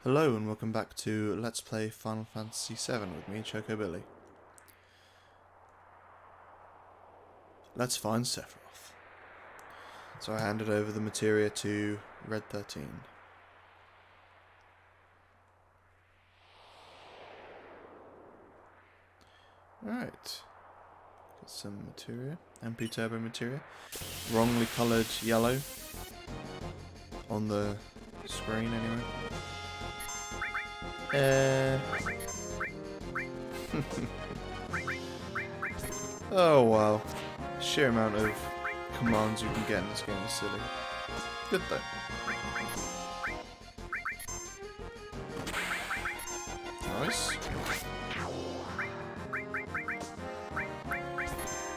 Hello and welcome back to Let's Play Final Fantasy VII with me, Chocobilly. Let's find Sephiroth. So I handed over the materia to Red 13. Alright. Got some materia. MP Turbo materia. Wrongly coloured yellow. On the screen anyway. Oh wow. Sheer amount of commands you can get in this game is silly. Good though. Nice.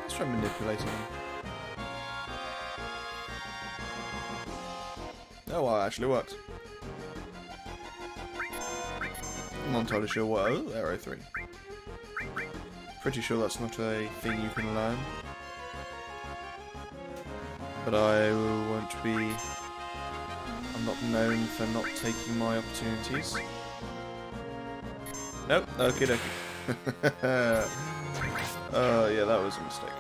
Let's try manipulating him. Oh well, it actually worked. I'm not entirely sure what. Oh, arrow 3. Pretty sure that's not a thing you can learn. But I won't be. I'm not known for not taking my opportunities. Nope, okie dokie. Yeah, that was a mistake.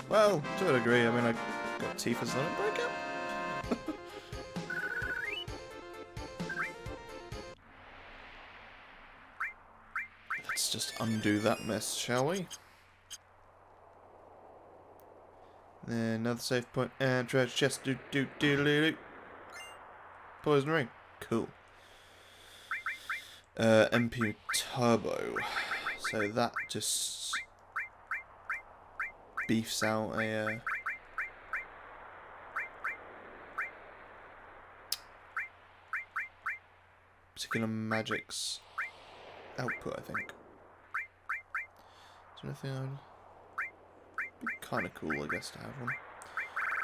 Well, to a degree, I mean, I got Tifa's limit break up. Let's just undo that mess, shall we? Then another save point and treasure chest. Do. Poison ring. Cool. MP Turbo. So that just beefs out a particular magic's output, I think. Is there anything I'd be kind of cool, I guess, to have one?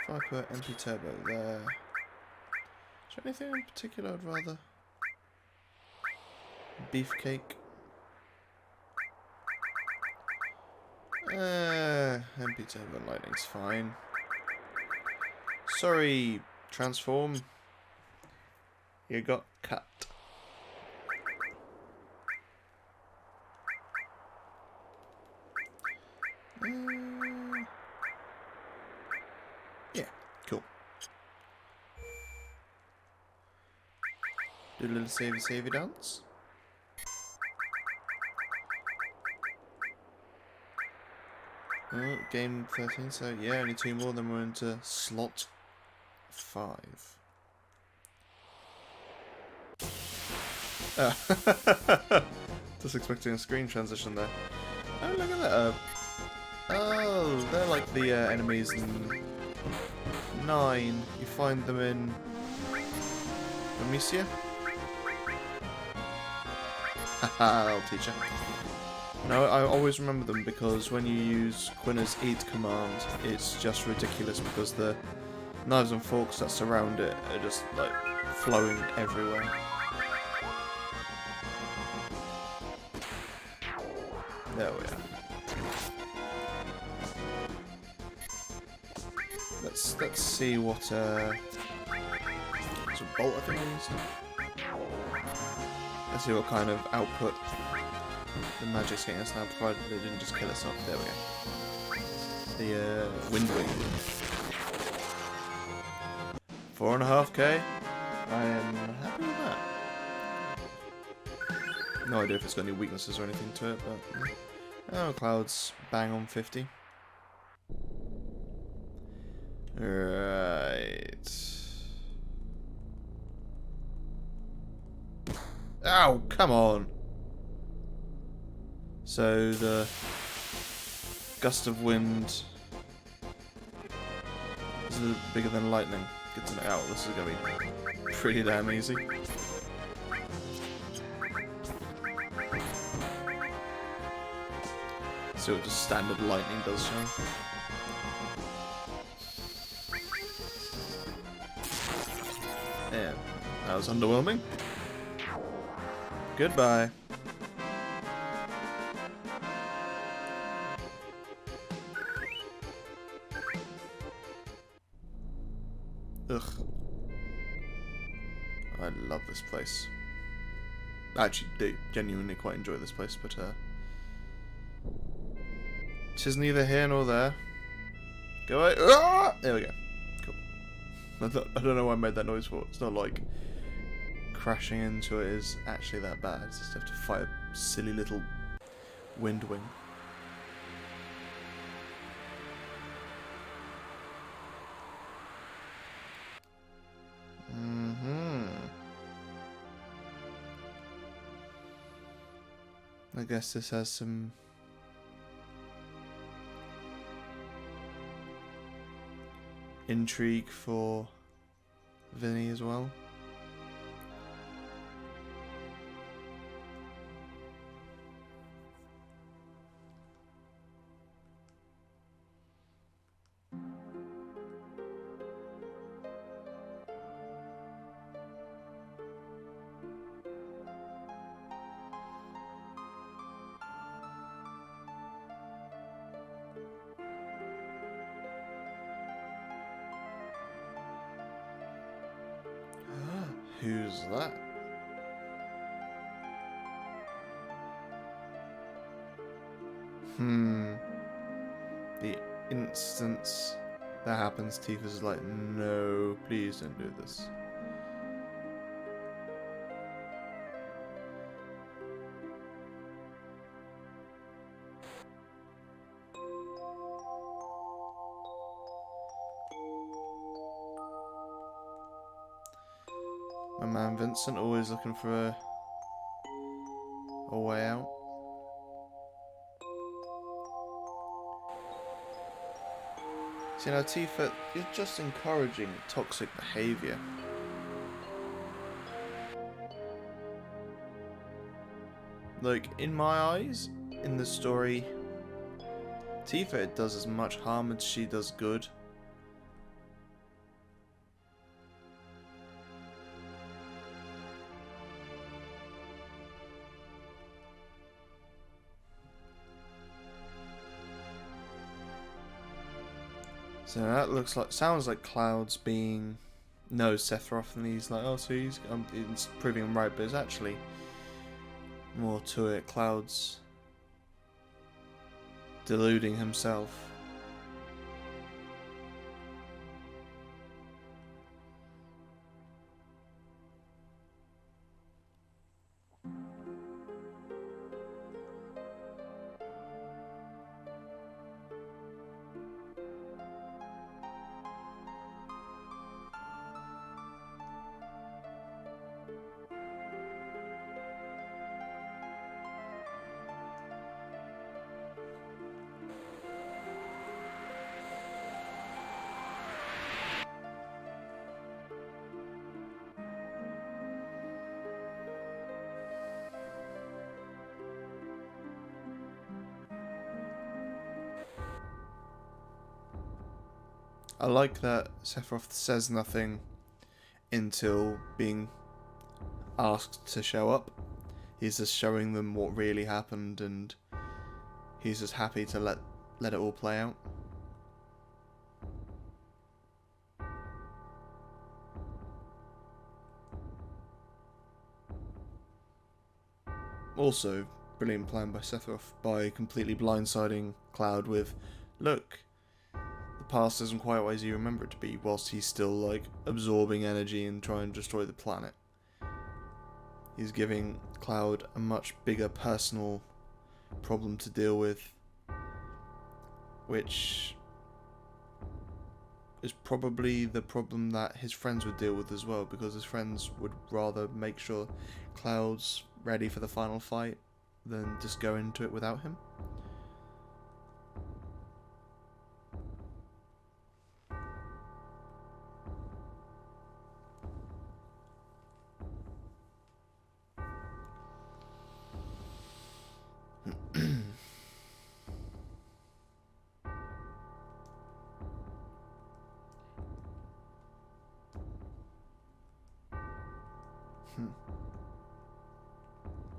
If I put MP Turbo there, is there anything in particular I'd rather? Beefcake. MP Turbo Lightning's fine. Sorry, Transform. You got cut. Yeah, cool. Do a little savey dance. Oh, game 13, so yeah, only 2 more, then we're into slot 5. Just expecting a screen transition there. Oh, look at that. Oh, they're like the enemies in 9. You find them in Amicia. Haha, I'll teach you. No, I always remember them because when you use Quina's Eat command, it's just ridiculous because the knives and forks that surround it are just like flowing everywhere. There we are. Let's see what it's a bolt I think I used. Let's see what kind of output the magic's getting us now, provided it didn't just kill us off. There we go. The wind wing. 4.5k. I am happy with that. No idea if it's got any weaknesses or anything to it, but oh, Cloud's bang on 50. Right. Ow, come on. So the gust of wind is a little bigger than lightning. Good to know. Oh, this is going to be pretty damn easy. See what just standard lightning does, shall we? Yeah, that was underwhelming. Goodbye. Ugh. I love this place. actually do genuinely quite enjoy this place, but she's neither here nor there. Go away. Ah! There we go. Cool. I don't know why I made that noise for. It's not like crashing into it is actually that bad. It's just have to fight a silly little wind wing. I guess this has some intrigue for Vinny as well. Who's that? The instance that happens, Tifa's like, no, please don't do this. My man Vincent always looking for a way out. See now, Tifa, you're just encouraging toxic behaviour. Like, in my eyes, in the story, Tifa does as much harm as she does good. So that sounds like Cloud's being Sephiroth, and he's like, oh, so it's proving him right, but it's actually more to it. Cloud's deluding himself. I like that Sephiroth says nothing until being asked to show up. He's just showing them what really happened, and he's just happy to let it all play out. Also, brilliant plan by Sephiroth by completely blindsiding Cloud with, look, the past isn't quite as you remember it to be, whilst he's still like absorbing energy and trying to destroy the planet. He's giving Cloud a much bigger personal problem to deal with, which is probably the problem that his friends would deal with as well, because his friends would rather make sure Cloud's ready for the final fight than just go into it without him.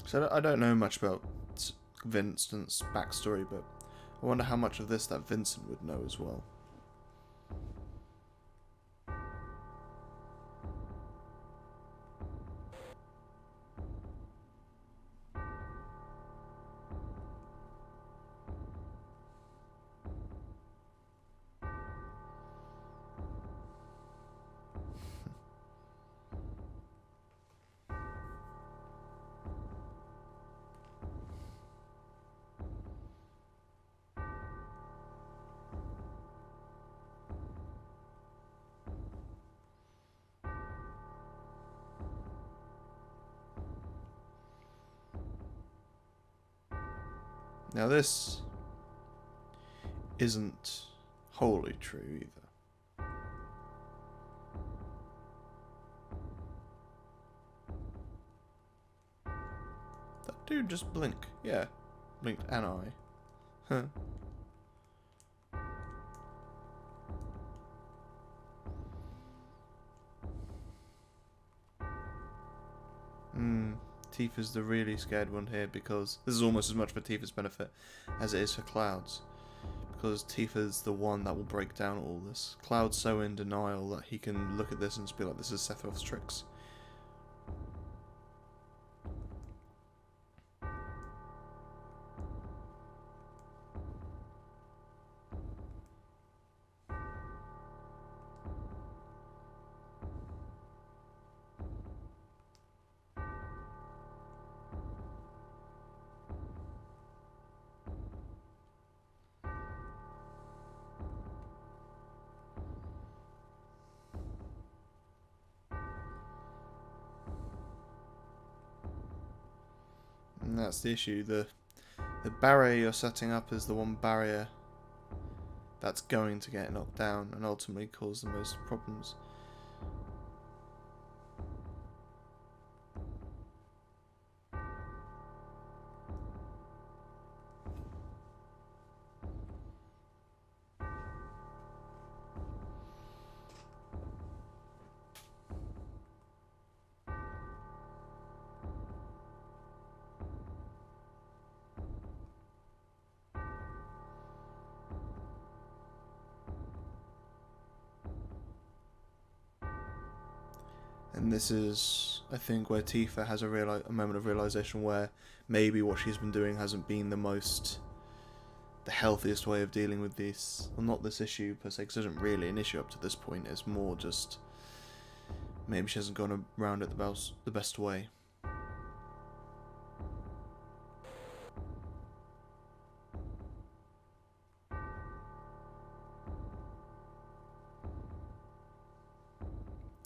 So I don't know much about Vincent's backstory, but I wonder how much of this that Vincent would know as well. Now this isn't wholly true either. That dude just blink. Yeah. Blinked an eye. Huh. Tifa's the really scared one here because this is almost as much for Tifa's benefit as it is for Cloud's. Because Tifa's the one that will break down all this. Cloud's so in denial that he can look at this and just be like, this is Sephiroth's tricks. And that's the issue. The barrier you're setting up is the one barrier that's going to get knocked down and ultimately cause the most problems. And this is, I think, where Tifa has a moment of realization where maybe what she's been doing hasn't been the healthiest way of dealing with this, well, not this issue per se, because it isn't really an issue up to this point. It's more just maybe she hasn't gone around it the best way.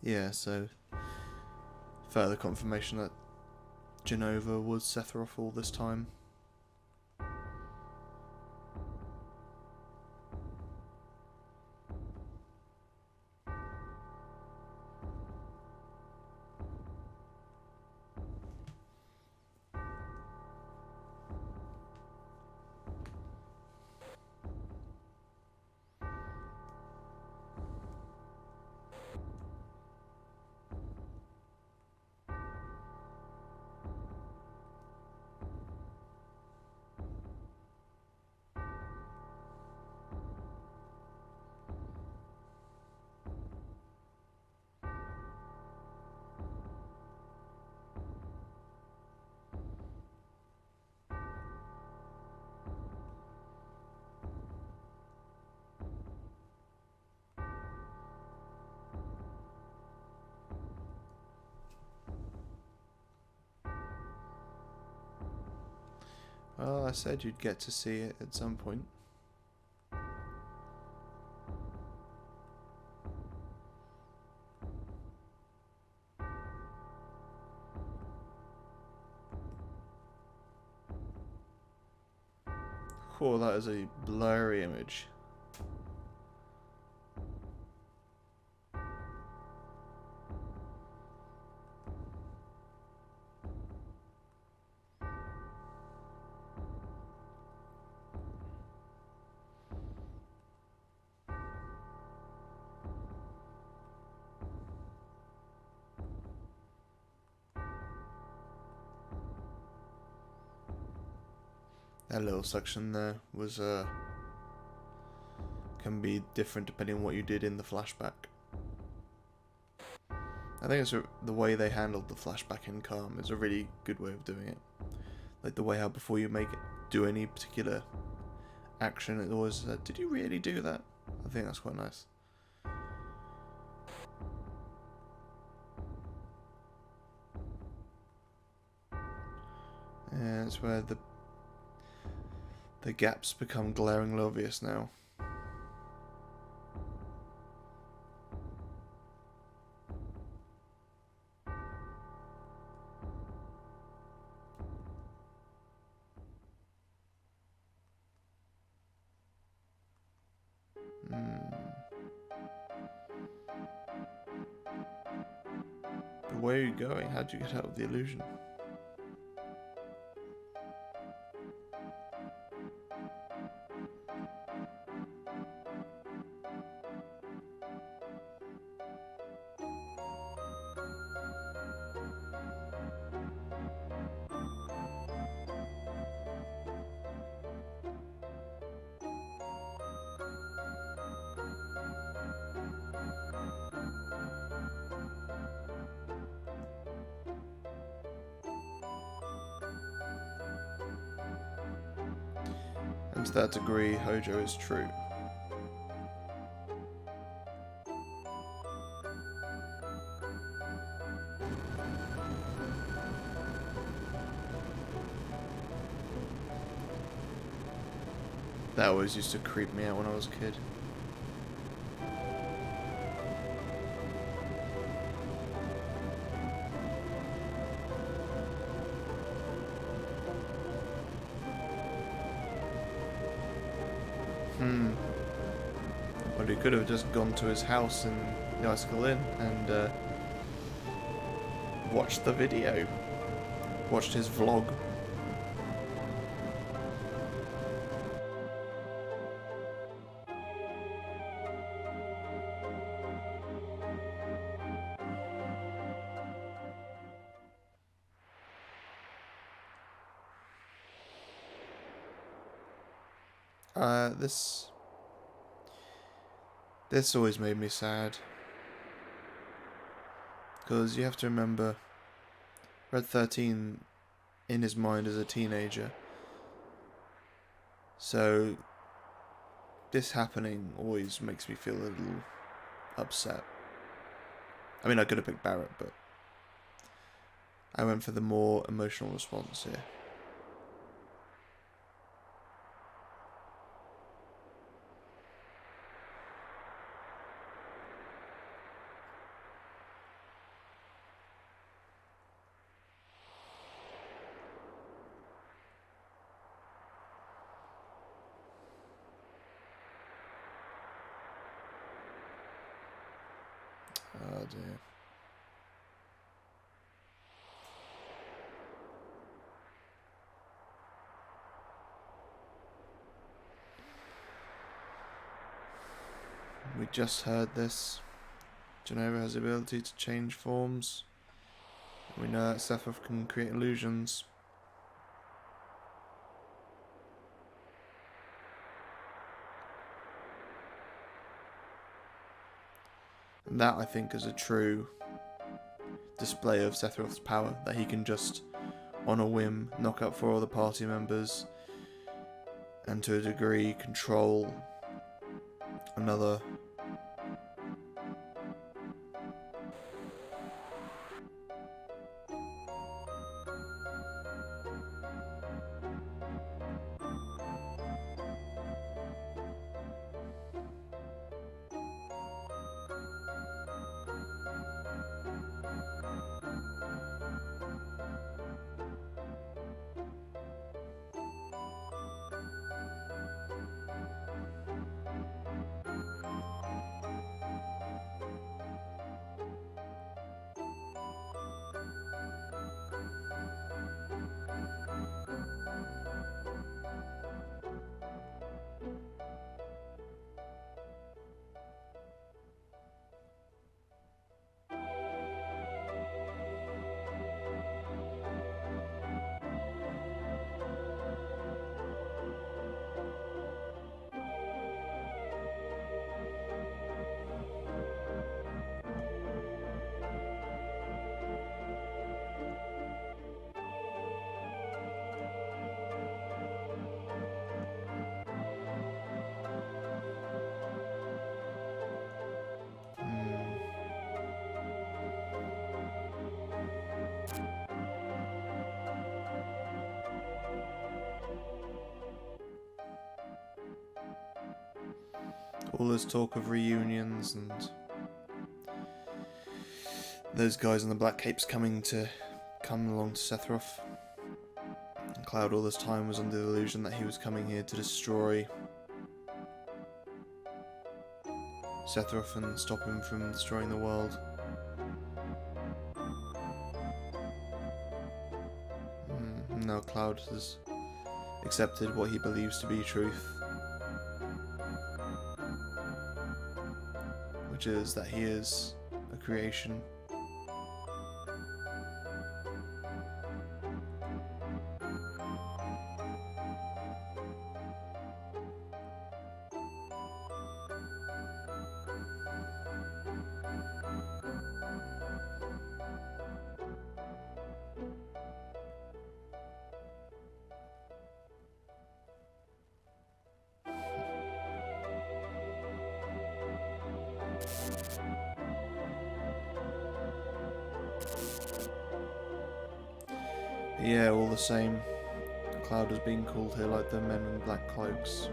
Yeah, so further confirmation that Genova was Sephiroth all this time. Well, I said you'd get to see it at some point. Oh, that is a blurry image. That little section there was can be different depending on what you did in the flashback. I think it's the way they handled the flashback in Calm is a really good way of doing it. Like the way how before you do any particular action, it always said, "Did you really do that?" I think that's quite nice. And it's where the gaps become glaringly obvious now. But where are you going? How do you get out of the illusion? And to that degree, Hojo is true. That always used to creep me out when I was a kid. Well, he could have just gone to his house in the Icicle Inn and watched the video. Watched his vlog. This always made me sad. Because you have to remember, Red 13 in his mind is a teenager. So this happening always makes me feel a little upset. I mean, I could have picked Barrett, but I went for the more emotional response here. Oh dear. We just heard this. Genova has the ability to change forms. We know that Sephiroth can create illusions. And that, I think, is a true display of Sephiroth's power, that he can just, on a whim, knock out 4 other party members and to a degree control another. All this talk of reunions and those guys in the black capes come along to Sephiroth. And Cloud all this time was under the illusion that he was coming here to destroy Sephiroth and stop him from destroying the world. Now Cloud has accepted what he believes to be truth, which is that he is a creation. Yeah, all the same, Cloud is being called here like the men in black cloaks.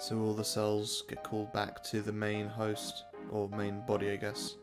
So all the cells get called back to the main host, or main body, I guess.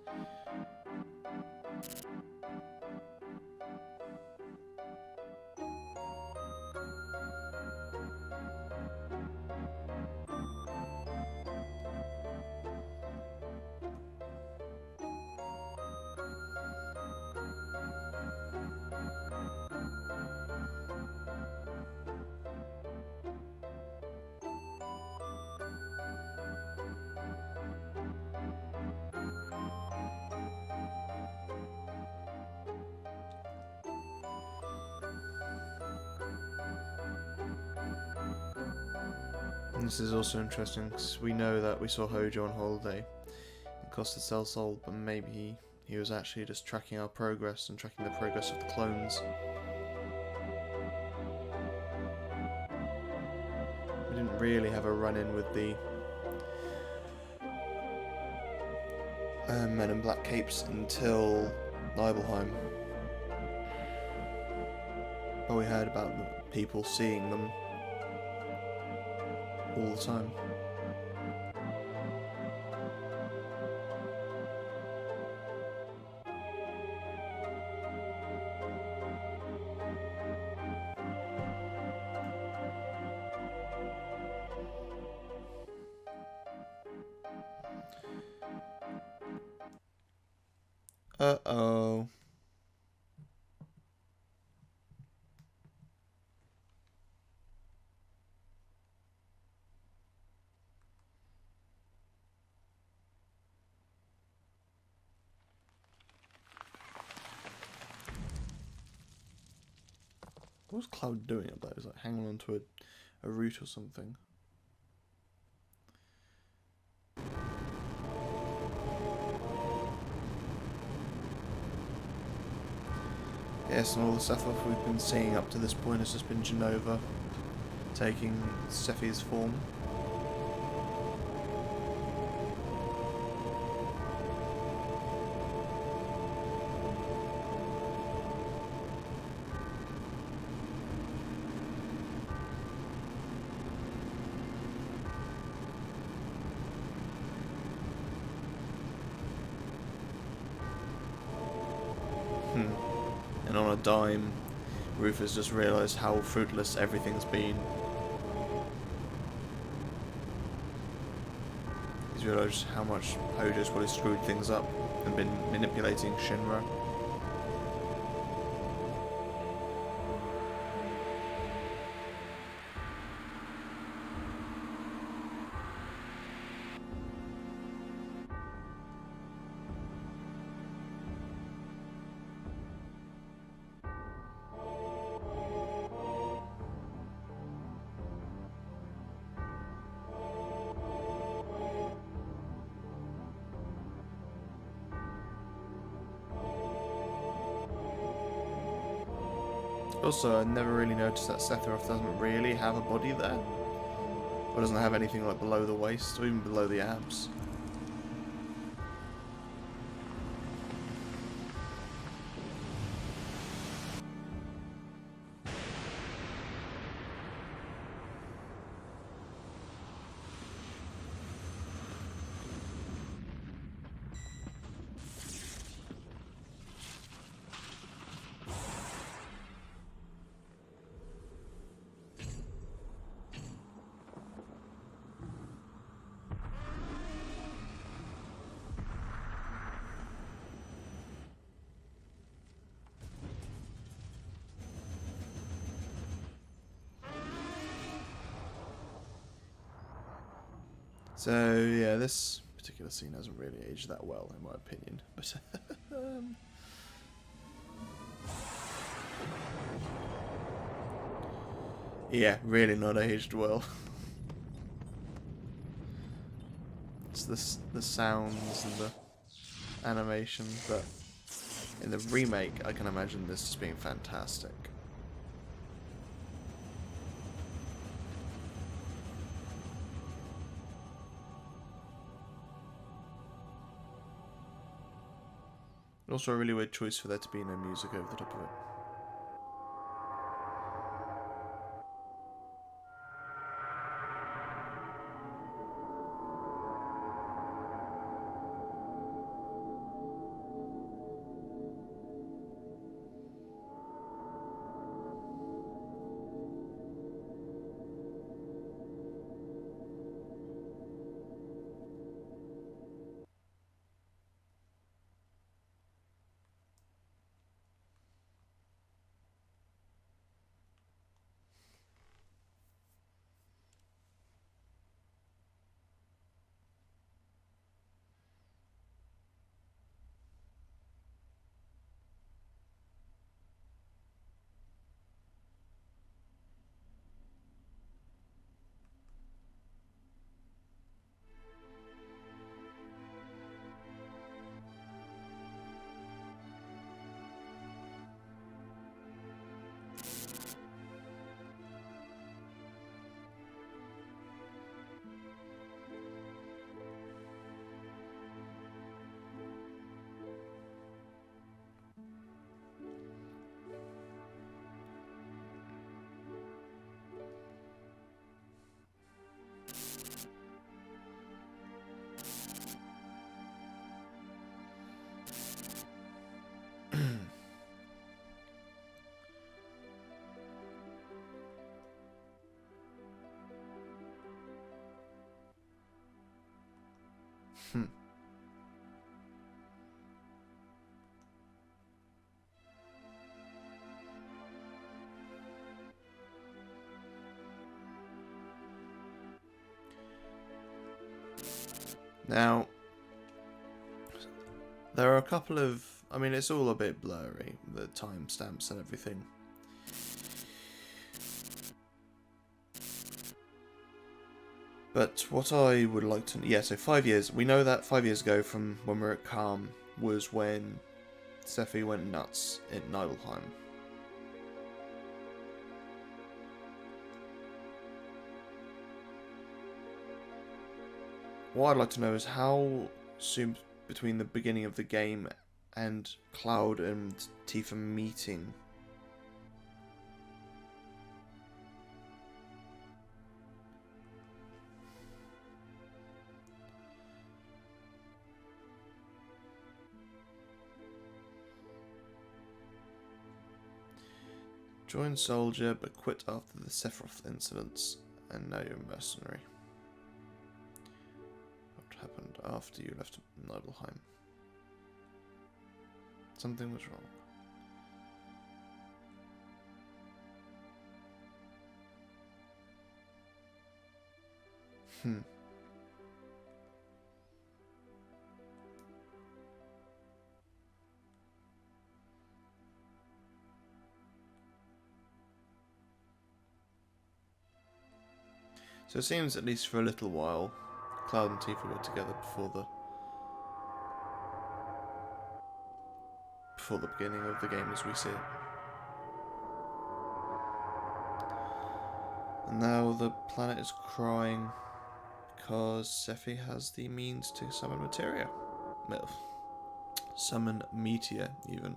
And this is also interesting because we know that we saw Hojo on holiday. It cost the cell sold, but maybe he was actually just tracking our progress and tracking the progress of the clones. We didn't really have a run-in with the men in black capes until Nibelheim. But we heard about the people seeing them all the time. Uh-oh. What was Cloud doing up there? He was like hanging onto a root or something. Yes, and all the Sephiroth we've been seeing up to this point has just been Genova taking Sephi's form. And on a dime, Rufus just realised how fruitless everything's been. He's realised how much Hojo's probably screwed things up and been manipulating Shinra. Also, I never really noticed that Sephiroth doesn't really have a body there. Or doesn't have anything like below the waist, or even below the abs. So yeah, this particular scene hasn't really aged that well, in my opinion. But yeah, really not aged well. It's the sounds and the animation, but in the remake, I can imagine this as being fantastic. Also a really weird choice for there to be no music over the top of it. Now, there are a couple of... I mean, it's all a bit blurry, the timestamps and everything. But what I would like to... Yeah, so 5 years. We know that 5 years ago from when we were at Calm was when Sephi went nuts in Nibelheim. What I'd like to know is how soon between the beginning of the game and Cloud and Tifa meeting. Join soldier but quit after the Sephiroth incidents, and now you're a mercenary. What happened after you left Nibelheim? Something was wrong. So it seems, at least for a little while, Cloud and Tifa were together before the beginning of the game as we see it. And now the planet is crying because Sephi has the means to summon materia. Well, summon meteor, even.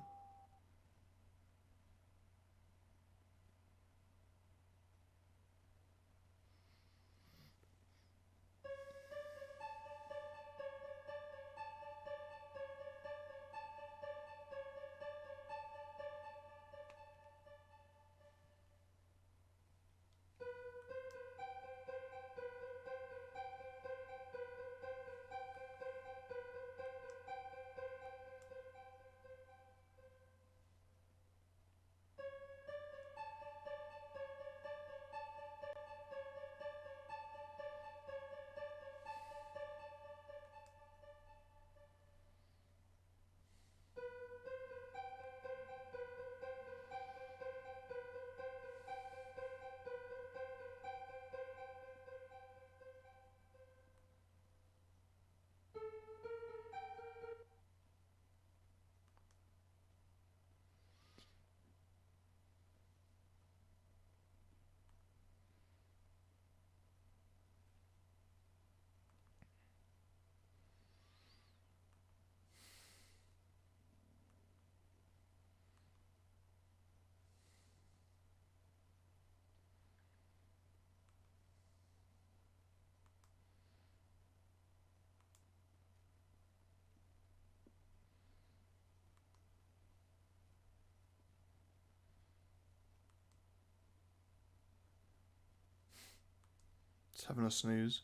It's having a snooze.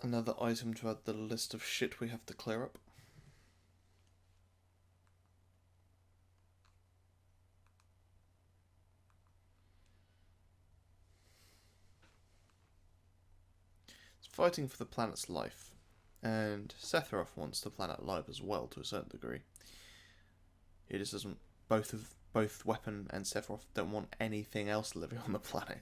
Another item to add to the list of shit we have to clear up. It's fighting for the planet's life. And Sephiroth wants the planet alive as well, to a certain degree. He just doesn't. Both Weapon and Sephiroth don't want anything else living on the planet.